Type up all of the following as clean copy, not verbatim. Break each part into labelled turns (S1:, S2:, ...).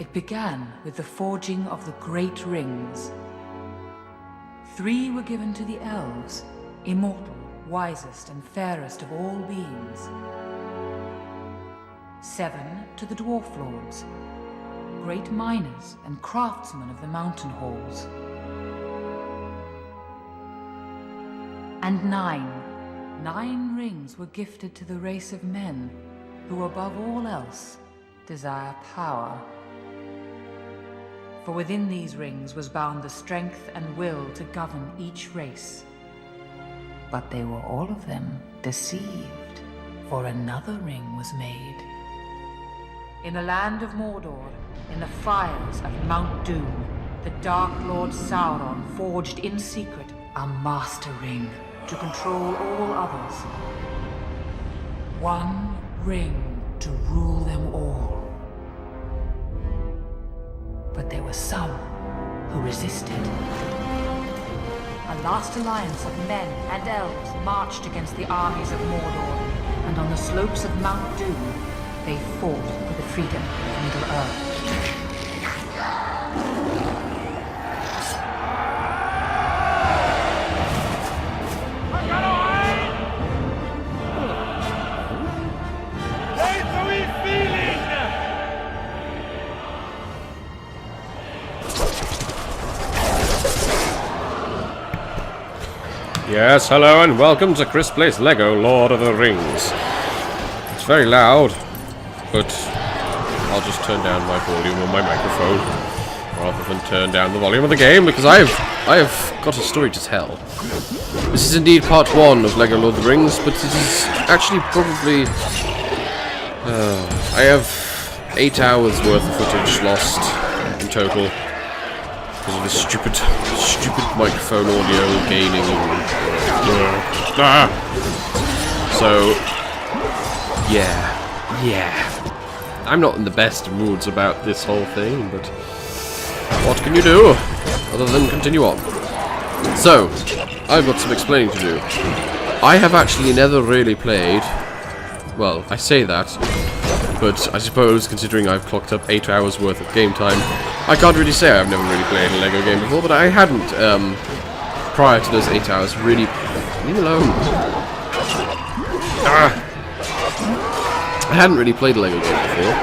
S1: It began with the forging of the Great Rings. 3 were given to the elves, immortal, wisest and fairest of all beings. 7 to the dwarf lords, great miners and craftsmen of the mountain halls. And 9 rings were gifted to the race of men who above all else desire power. For within these rings was bound the strength and will to govern each race. But they were all of them deceived, for another ring was made. In the land of Mordor, in the fires of Mount Doom, the Dark Lord Sauron forged in secret a master ring to control all others. 1 ring to rule them all. But there were some who resisted. A last alliance of men and elves marched against the armies of Mordor, and on the slopes of Mount Doom, they fought for the freedom of Middle-earth.
S2: Yes, hello and welcome to Chris Plays Lego Lord of the Rings. It's very loud, but I'll just turn down my volume on my microphone rather than turn down the volume of the game, because I have got a story to tell. This is indeed part 1 of Lego Lord of the Rings, but it is actually probably... I have 8 hours worth of footage lost in total. Because of this stupid microphone audio gaining and... So, yeah. I'm not in the best moods about this whole thing, but what can you do other than continue on? So, I've got some explaining to do. I have actually never really played... Well, I say that, but I suppose, considering I've clocked up 8 hours worth of game time, I can't really say I've never really played a Lego game before, but I hadn't, prior to those 8 hours, really... Leave me alone. I hadn't really played a Lego game before.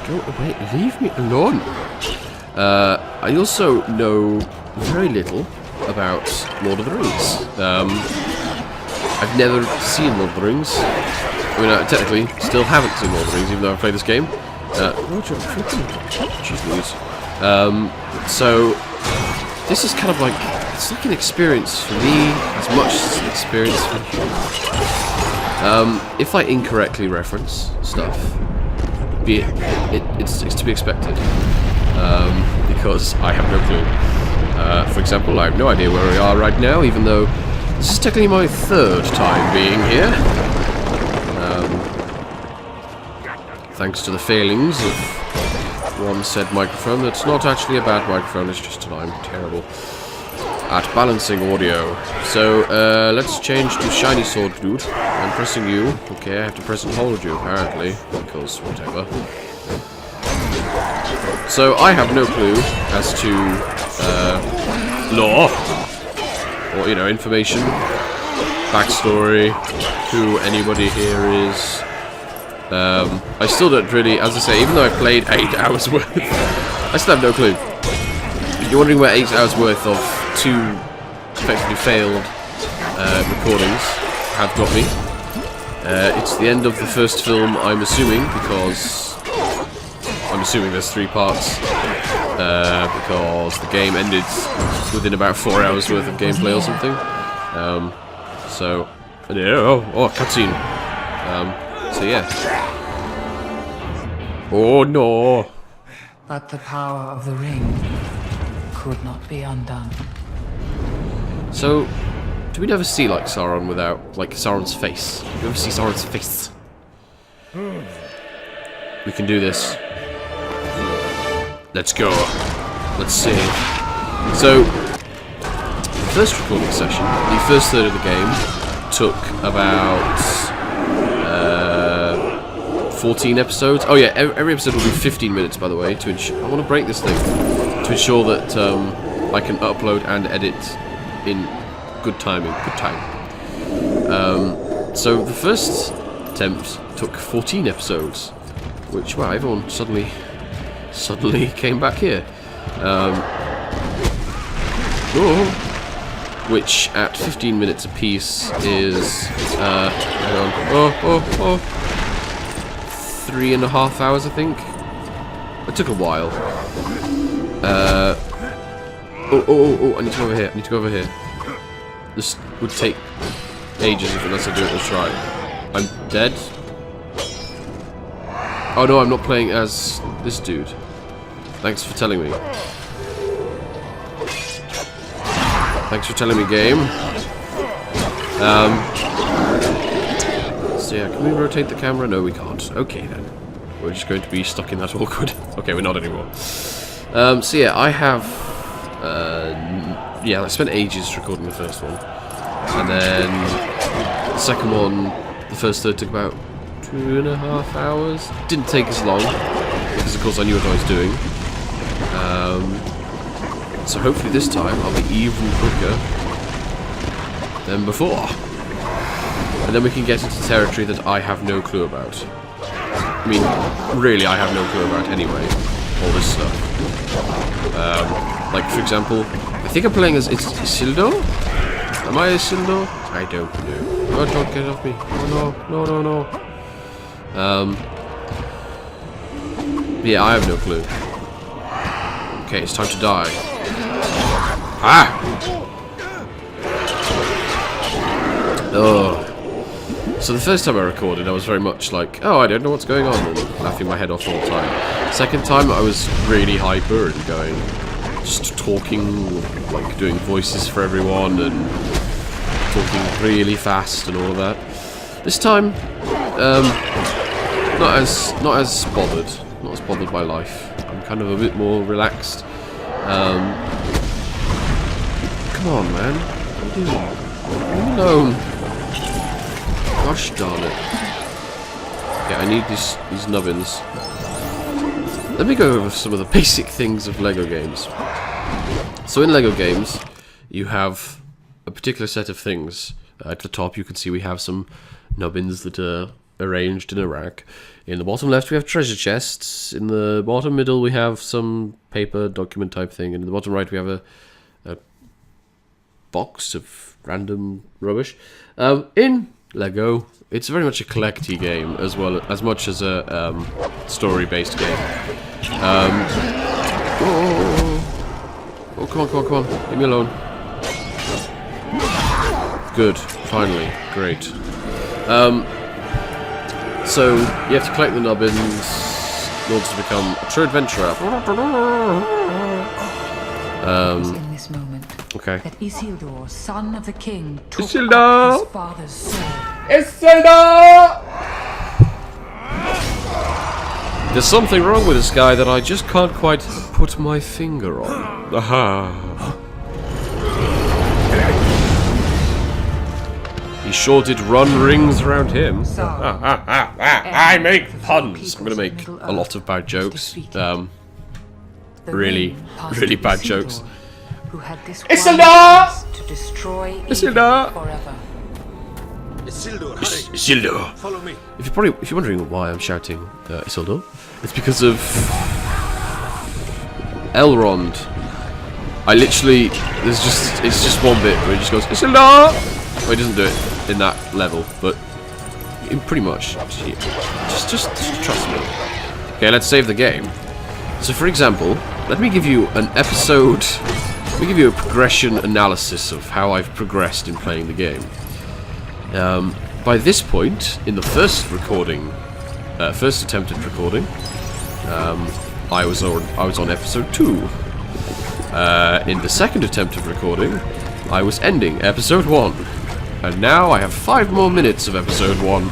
S2: Go away, leave me alone. I also know very little about Lord of the Rings. I've never seen Lord of the Rings. I mean, I technically still haven't seen Lord of the Rings, even though I've played this game. Roger, jeez Louise. So, this is kind of like, it's like an experience for me, as much as an experience for you. If I incorrectly reference stuff, it's to be expected. Because I have no clue. For example, I have no idea where we are right now, even though this is technically my 3rd time being here. Thanks to the failings of one said microphone. That's not actually a bad microphone, it's just that I'm terrible at balancing audio. So, let's change to Shiny Sword Dude. I'm pressing you. Okay, I have to press and hold you, apparently, because whatever. So, I have no clue as to, lore, or, you know, information, backstory, who anybody here is. I still don't really, as I say, even though I played 8 hours worth, I still have no clue. If you're wondering where 8 hours worth of 2 effectively failed recordings have got me, it's the end of the first film, I'm assuming, because I'm assuming there's 3 parts, because the game ended within about 4 hours worth of gameplay or something. So, oh, cutscene. So yeah. Oh no!
S1: But the power of the ring could not be undone.
S2: So, do we never see like Sauron without like Sauron's face? Do we ever see Sauron's face? We can do this. Let's go. Let's see. So, the first recording session, the first third of the game, took about 14 episodes. Oh yeah, every episode will be 15 minutes, by the way. To ensure, I want to break this thing to ensure that I can upload and edit in good timing. Good time. So the first attempt took 14 episodes, which, wow, everyone suddenly came back here. Which at 15 minutes apiece is hang on. 3.5 hours, I think. It took a while. I need to go over here. I need to go over here. This would take ages unless I do it this right. I'm dead. Oh no, I'm not playing as this dude. Thanks for telling me. Thanks for telling me, game. So yeah, can we rotate the camera? No, we can't. Okay then. We're just going to be stuck in that awkward. Okay, we're not anymore. So yeah, I have. Yeah, I spent ages recording the first one, and then the second one, the first third took about 2.5 hours. Didn't take as long because, of course, I knew what I was doing. So hopefully this time I'll be even quicker than before. And then we can get into territory that I have no clue about. I mean, really, I have no clue about anyway. All this stuff. Like, for example, I think I'm playing as Isildur? Am I Isildur? I don't know. Oh, don't get off me. Oh, no. Yeah, I have no clue. Okay, it's time to die. Ah! Oh. So the first time I recorded, I was very much like, oh, I don't know what's going on, and laughing my head off all the time. Second time, I was really hyper and going, just talking, like doing voices for everyone and talking really fast and all of that. This time, not as bothered by life. I'm kind of a bit more relaxed. Come on, man. What are you doing? Leave me alone. Gosh darn it. Okay, I need these nubbins. Let me go over some of the basic things of LEGO games. So in LEGO games, you have a particular set of things. At the top you can see we have some nubbins that are arranged in a rack. In the bottom left we have treasure chests. In the bottom middle we have some paper document type thing. And in the bottom right we have a box of random rubbish. In LEGO, it's very much a collecty game as much as a story-based game. Oh, come on. Leave me alone. Good, finally. Great. So, you have to collect the nubbins in order to become a true adventurer.
S1: In this moment,
S2: okay.
S1: that Isildur, son of the king, took
S2: Isildur!
S1: up his father's sword.
S2: Isildur! There's something wrong with this guy that I just can't quite put my finger on. Aha. He sure did run rings around him.
S1: So,
S2: I make puns. I'm gonna make a lot of bad jokes. Really bad jokes.
S1: Who had this
S2: Isildur!
S1: to destroy
S2: Isildur!
S1: forever.
S3: Isildur, hurry.
S2: Isildur!
S3: Follow me.
S2: If you're wondering why I'm shouting Isildur, it's because of Elrond. I literally, it's just one bit where he just goes Isildur. Well, he doesn't do it in that level, but pretty much. Just trust me. Okay, let's save the game. So, for example, let me give you an episode. Let me give you a progression analysis of how I've progressed in playing the game. By this point, in the first attempted recording, I was on episode 2. In the second attempt of recording, I was ending episode 1, and now I have 5 more minutes of episode 1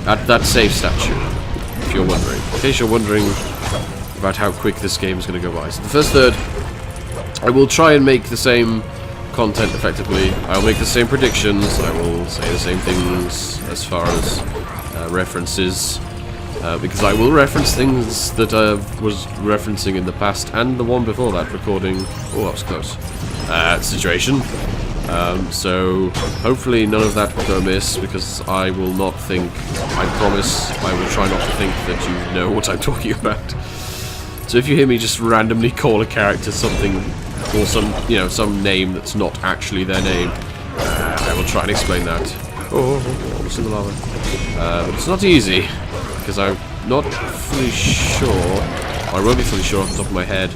S2: at that save statue. If you're wondering, in case you're wondering about how quick this game is going to go by. So the first third, I will try and make the same content effectively. I'll make the same predictions. I will say the same things as far as references. because I will reference things that I was referencing in the past and the one before that recording. Oh, that was close. Situation. So hopefully none of that will go amiss, because I will not think. I promise I will try not to think that you know what I'm talking about. So if you hear me just randomly call a character something, or some name that's not actually their name, I will try and explain that. Oh, almost in the lava. But it's not easy, because I'm not fully sure, or I won't be fully sure off the top of my head,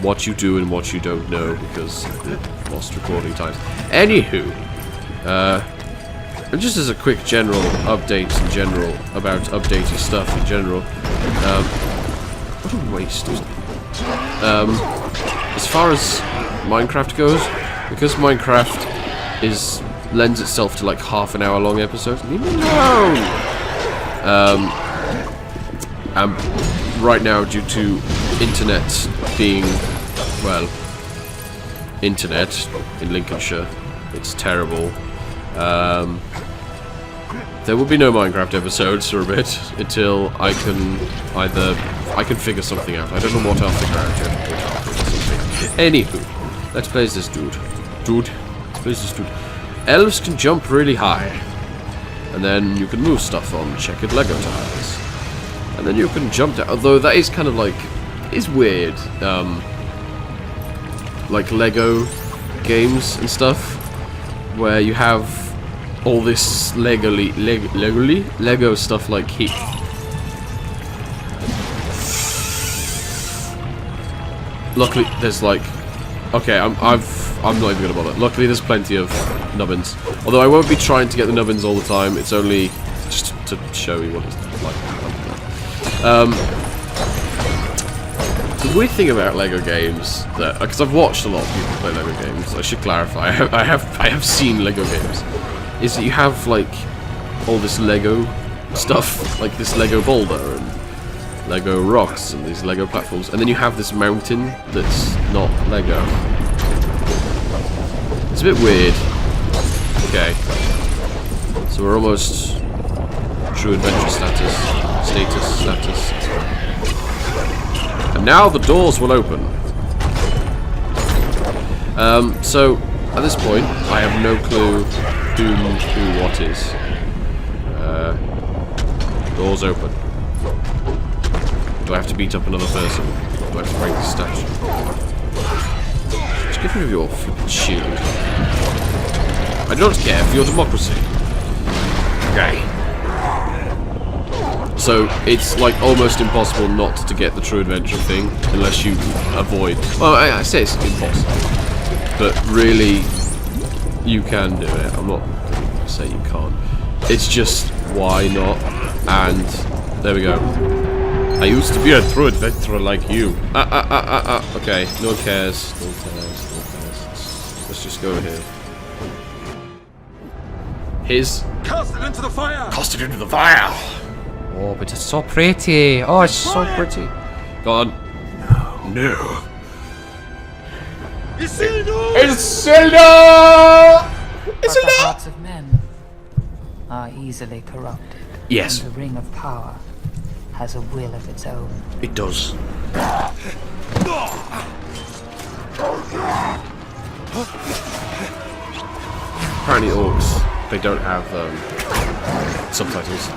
S2: what you do and what you don't know, because of the lost recording times. Anywho, and just as a quick general update in general, about updating stuff in general, what a waste. As far as Minecraft goes, because Minecraft lends itself to like half-an-hour long episodes, leave me alone! And right now, due to internet being, well, internet in Lincolnshire, it's terrible. There will be no Minecraft episodes for a bit until I can figure something out. I don't know what I'll figure out yet. Anywho, let's play as this dude. Let's play as this dude. Elves can jump really high, and then you can move stuff on checkered Lego tiles, and then you can jump down. Although that is kind of like, it's weird. Like Lego games and stuff, where you have all this Lego stuff like heat. Luckily, there's like, okay, I'm not even gonna bother. Luckily, there's plenty of nubbins. Although I won't be trying to get the nubbins all the time. It's only just to show you what it's like. The weird thing about Lego games, that because I've watched a lot of people play Lego games, I should clarify. I have seen Lego games. Is that you have like all this Lego stuff, like this Lego boulder and Lego rocks and these Lego platforms, and then you have this mountain that's not Lego. It's a bit weird. Okay, so we're almost true adventure status. And now the doors will open. So at this point, I have no clue who what is. Doors open. Do I have to beat up another person? Do I have to break the statue? Just get rid of your flippin' shield. I don't care for your democracy. Okay. So it's like almost impossible not to get the true adventure thing unless you avoid. Well, I say it's impossible, but really you can do it. I'm not going to say you can't. It's just why not? And there we go. I used to be a true adventurer like you. Okay, no one cares. Let's just go here.
S3: Cast it into the fire!
S2: Cast it into the fire!
S4: Oh, but it's so pretty. Oh, it's so pretty.
S2: Go on. No.
S3: Isildur!
S2: Isildur!
S1: But the hearts of men are easily corrupted.
S2: Yes.
S1: And the Ring of Power has a will of its own.
S2: It does. Apparently orcs, they don't have subtitles.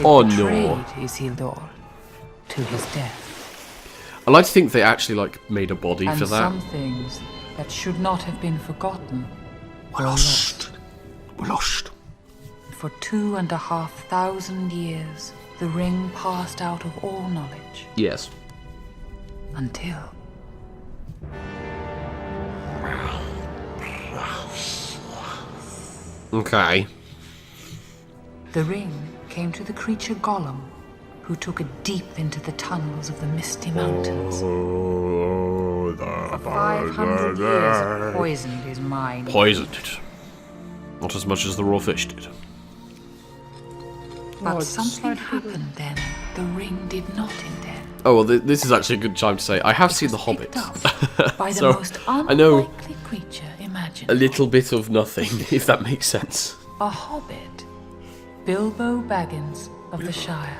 S2: Oh no.
S1: Isildur to his death.
S2: I like to think they actually like made a body
S1: And
S2: for that.
S1: some things that should not have been forgotten
S3: We're lost. We're lost.
S1: For 2,500 years, the ring passed out of all knowledge.
S2: Yes.
S1: Until
S2: Okay.
S1: the ring came to the creature Gollum, who took it deep into the tunnels of the misty mountains.
S2: Oh,
S1: For 500 years it poisoned his mind.
S2: Poisoned it. Not as much as the raw fish did.
S1: But something happened then the ring did not intend.
S2: Oh well, this is actually a good time to say I have seen The Hobbit,
S1: By the
S2: so
S1: most
S2: I know
S1: unlikely creature imaginable.
S2: a little bit of nothing, if that makes sense.
S1: A hobbit. Bilbo Baggins of the Shire.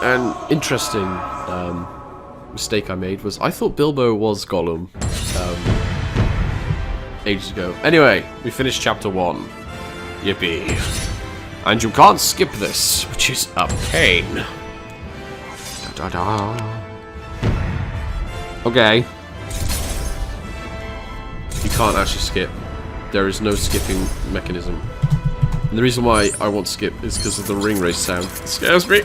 S2: An interesting mistake I made was I thought Bilbo was Gollum ages ago. Anyway, we finished chapter 1. Yippee. And you can't skip this, which is a pain. Da da da. Okay. You can't actually skip. There is no skipping mechanism. And the reason why I won't skip is because of the ring race sound. It scares me.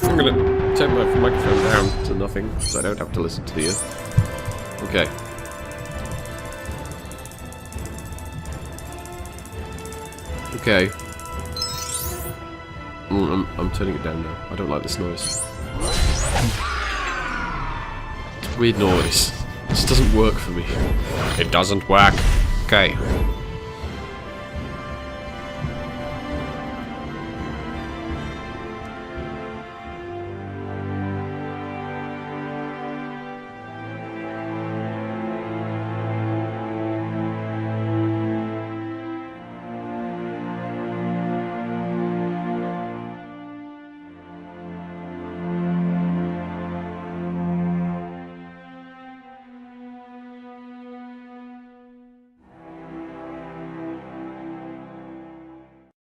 S2: I'm gonna turn my microphone down to nothing so I don't have to listen to you. Okay. Okay. I'm turning it down now. I don't like this noise. It's a weird noise. This doesn't work for me. It doesn't work. Okay.